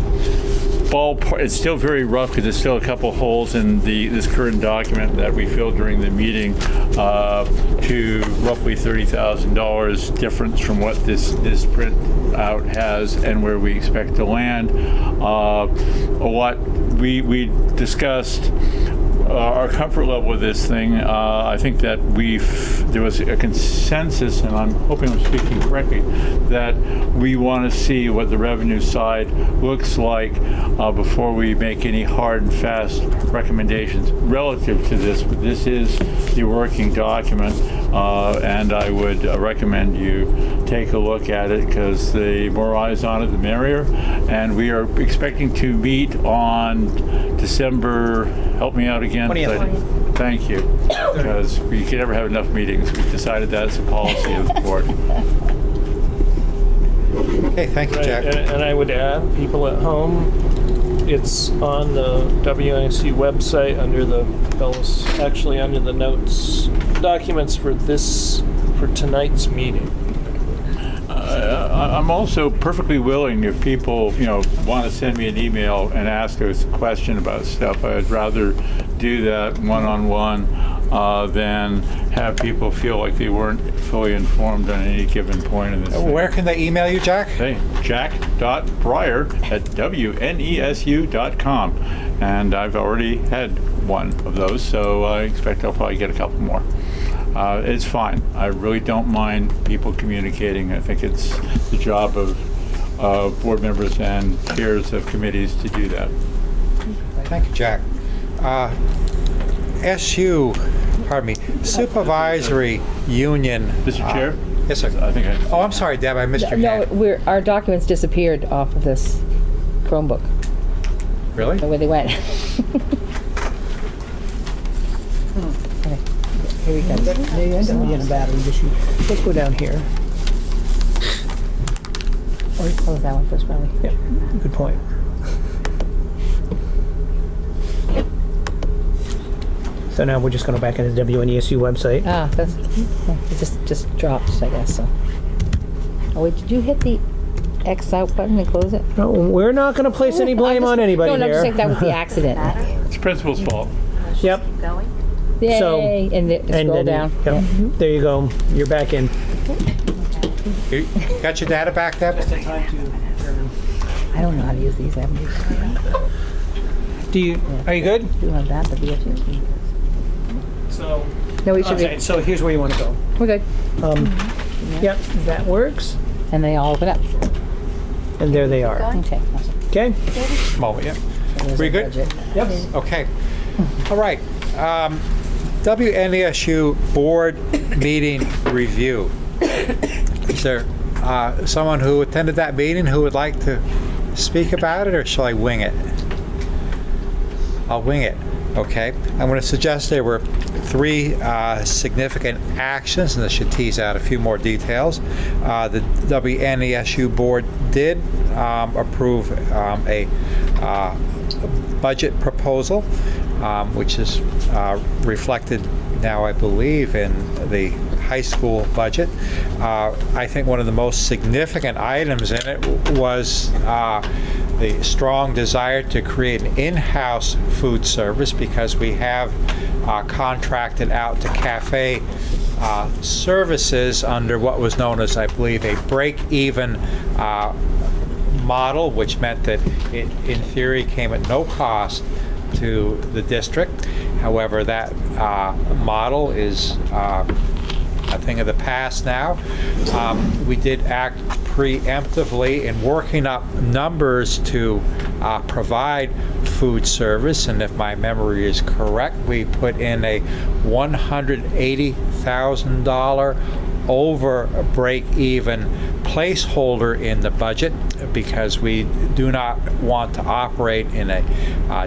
ballpark, it's still very rough because there's still a couple holes in this current document that we filled during the meeting, to roughly $30,000 difference from what this print out has and where we expect to land. What we discussed our comfort level with this thing. I think that there was a consensus, and I'm hoping I'm speaking correctly, that we want to see what the revenue side looks like before we make any hard and fast recommendations relative to this. But this is the working document, and I would recommend you take a look at it, because the more eyes on it, the merrier. And we are expecting to meet on December, help me out again. 20th. Thank you, because we can never have enough meetings. We've decided that as a policy of the board. Okay, thank you, Right, Jack. and I would add, people at home, it's on the WMESU website under the actually under the notes, documents for tonight's meeting. I'm also perfectly willing, if people, want to send me an email and ask us a question about stuff, I'd rather do that one-on-one than have people feel like they weren't fully informed on any given point in this thing. Where can they email you, Jack? Hey, jack.breyer@wmesu.com. And I've already had one of those, so I expect I'll probably get a couple more. It's fine. I really don't mind people communicating. I think it's the job of board members and chairs of committees to do that. Thank you, Jack. Supervisory Union. Mr. Chair? Yes, sir. I think Oh, I'm sorry, Deb, I missed your No, hand. our documents disappeared off of this Chromebook, Really? where they went. Okay, here we go. They end up being a battery issue. Let's go down here. Or we close that one first, probably. Yeah, good point. So now we're just going back into the WNESU website. Ah, it just dropped, I guess, so. Oh, wait, did you hit the X out button and close it? No, we're not going to place any blame on anybody No, I'm just here. saying that was the accident. it's the principal's fault. Yep. Yay, and scroll down. Yep. Yeah. There you go. You're back in. You got your data back, Deb? I don't know how to use these. I haven't used them. Are you good? Do have that, but BFUHS. So, No, we should okay, be. so here's where you want to go. We're good. Yep, that works. And they all open up. And there they are. Okay. Awesome. Okay? Moment, yeah. So there's We our good? budget. Yep. Okay. All right. WNESU board meeting review. Is there someone who attended that meeting who would like to speak about it, or shall I wing it? I'll wing it. Okay. I'm going to suggest there were 3 significant actions, and this should tease out a few more details. The WNESU board did approve a budget proposal, which is reflected now, I believe, in the high school budget. I think one of the most significant items in it was the strong desire to create an in-house food service, because we have contracted out to cafe services under what was known as, I believe, a break-even model, which meant that it, in theory, came at no cost to the district. However, that model is a thing of the past now. We did act preemptively in working up numbers to provide food service, and if my memory is correct, we put in a $180,000 over break-even placeholder in the budget, because we do not want to operate in a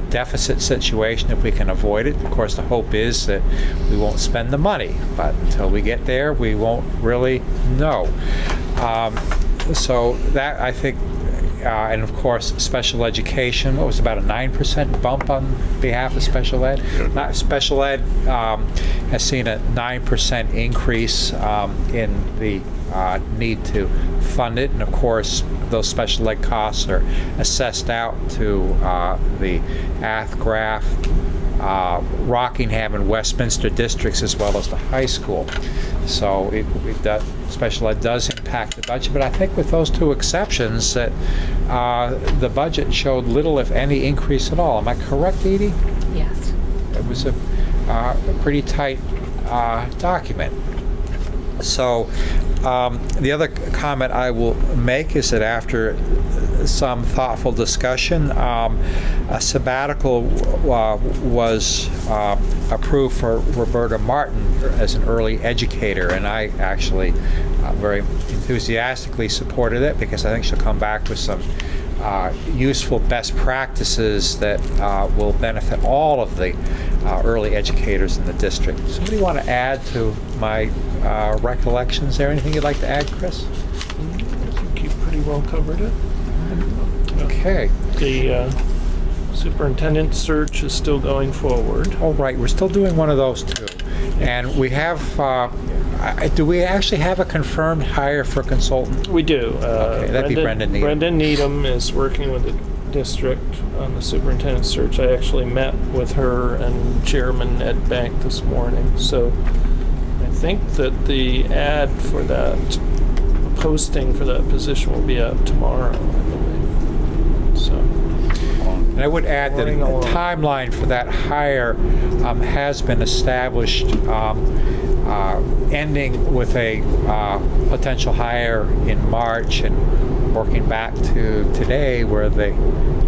deficit situation if we can avoid it. Of course, the hope is that we won't spend the money, but until we get there, we won't really know. So that, I think, and of course, special education, what was about a 9% bump on behalf of special ed? Special ed has seen a 9% increase in the need to fund it, and of course, those special ed costs are assessed out to the Ath, Graph, Rockingham and Westminster districts, as well as the high school. So special ed does impact the budget, but I think with those two exceptions that the budget showed little, if any, increase at all. Am I correct, Edie? Yes. It was a pretty tight document. So the other comment I will make is that after some thoughtful discussion, a sabbatical was approved for Roberta Martin as an early educator, and I actually very enthusiastically supported it because I think she'll come back with some useful best practices that will benefit all of the early educators in the district. Somebody want to add to my recollections there? Anything you'd like to add, Chris? I think you pretty well covered it. Okay. The superintendent search is still going forward. All right, we're still doing one of those too. And we have, do we actually have a confirmed hire for consultant? We do. Okay, that'd be Brendan Needham. Brendan Needham is working with the district on the superintendent search. I actually met with her and Chairman Ed Bank this morning. So I think that the ad for that, posting for that position will be up tomorrow, I believe. So. And I would add that a timeline for that hire has been established, ending with a potential hire in March and working back to today where the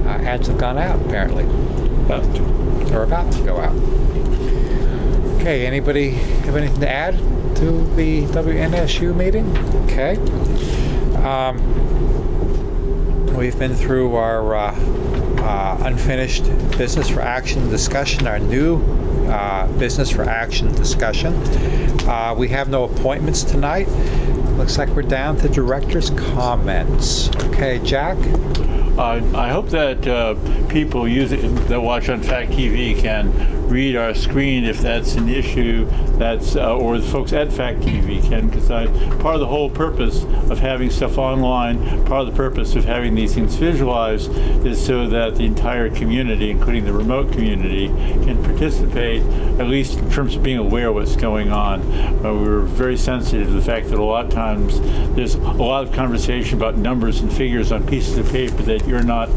ads have gone out, apparently. Or about to go out. Okay, anybody have anything to add to the WMESU meeting? Okay. We've been through our unfinished business for action discussion, our new business for action discussion. We have no appointments tonight. Looks like we're down to director's comments. Okay, Jack? I hope that people that watch on Fact TV can read our screen if that's an issue, or the folks at Fact TV can, because part of the whole purpose of having stuff online, part of the purpose of having these things visualized is so that the entire community, including the remote community, can participate, at least in terms of being aware of what's going on. We were very sensitive to the fact that a lot of times there's a lot of conversation about numbers and figures on pieces of paper that you're not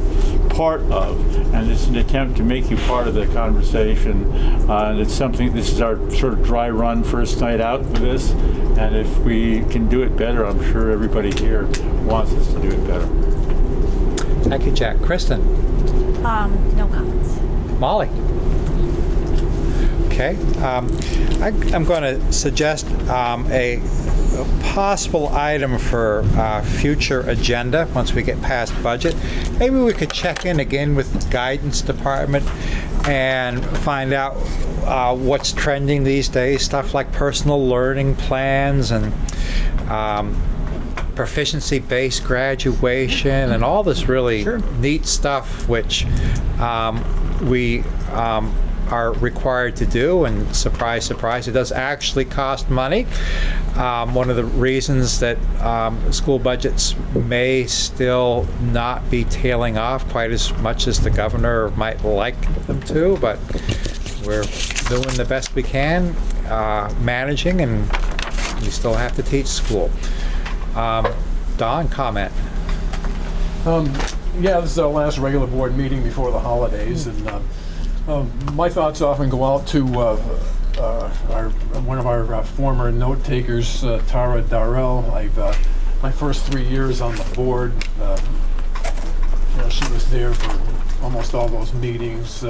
part of, and it's an attempt to make you part of the conversation. And it's something, this is our sort of dry run first night out for this, and if we can do it better, I'm sure everybody here wants us to do it better. Thank you, Jack. Kristen? No comments. Molly? Okay. I'm going to suggest a possible item for future agenda once we get past budget. Maybe we could check in again with the guidance department and find out what's trending these days, stuff like personal learning plans and proficiency-based graduation and all this really neat stuff which we are required to do, and surprise, surprise, it does actually cost money. One of the reasons that school budgets may still not be tailing off quite as much as the governor might like them to, but we're doing the best we can, managing, and we still have to teach school. Don, comment. Yeah, this is our last regular board meeting before the holidays, and my thoughts often go out to one of our former note takers, Tara Darrell. My first 3 years on the board, she was there for almost all those meetings.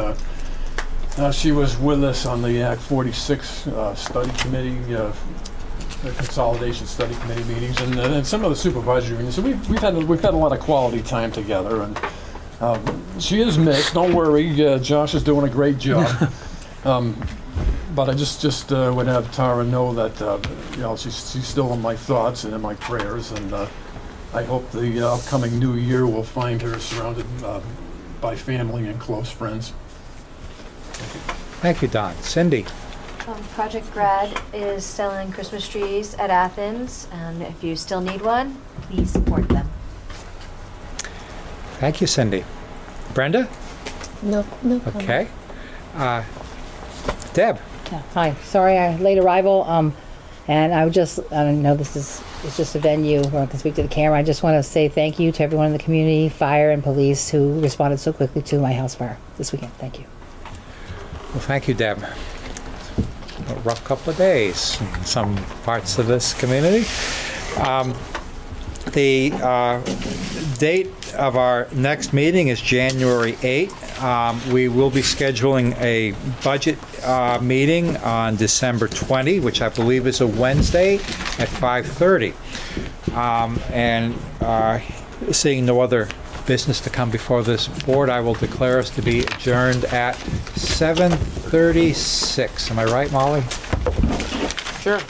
She was with us on the Act 46 study committee, the consolidation study committee meetings, and some of the supervisory meetings. So we've had a lot of quality time together, and she is missed. Don't worry, Josh is doing a great job. But I just would have Tara know that she's still in my thoughts and in my prayers, and I hope the upcoming new year will find her surrounded by family and close friends. Thank you, Don. Cindy? Project Grad is selling Christmas trees at Athens, and if you still need one, please support them. Thank you, Cindy. Brenda? No. Okay. Deb? Yeah, hi, sorry, late arrival, and I know it's just a venue where I can speak to the camera. I just want to say thank you to everyone in the community, fire and police, who responded so quickly to my house fire this weekend. Thank you. Well, thank you, Deb. A rough couple of days in some parts of this community. The date of our next meeting is January 8th. We will be scheduling a budget meeting on December 20, which I believe is a Wednesday at 5:30. And seeing no other business to come before this board, I will declare us to be adjourned at 7:36. Am I right, Molly? Sure.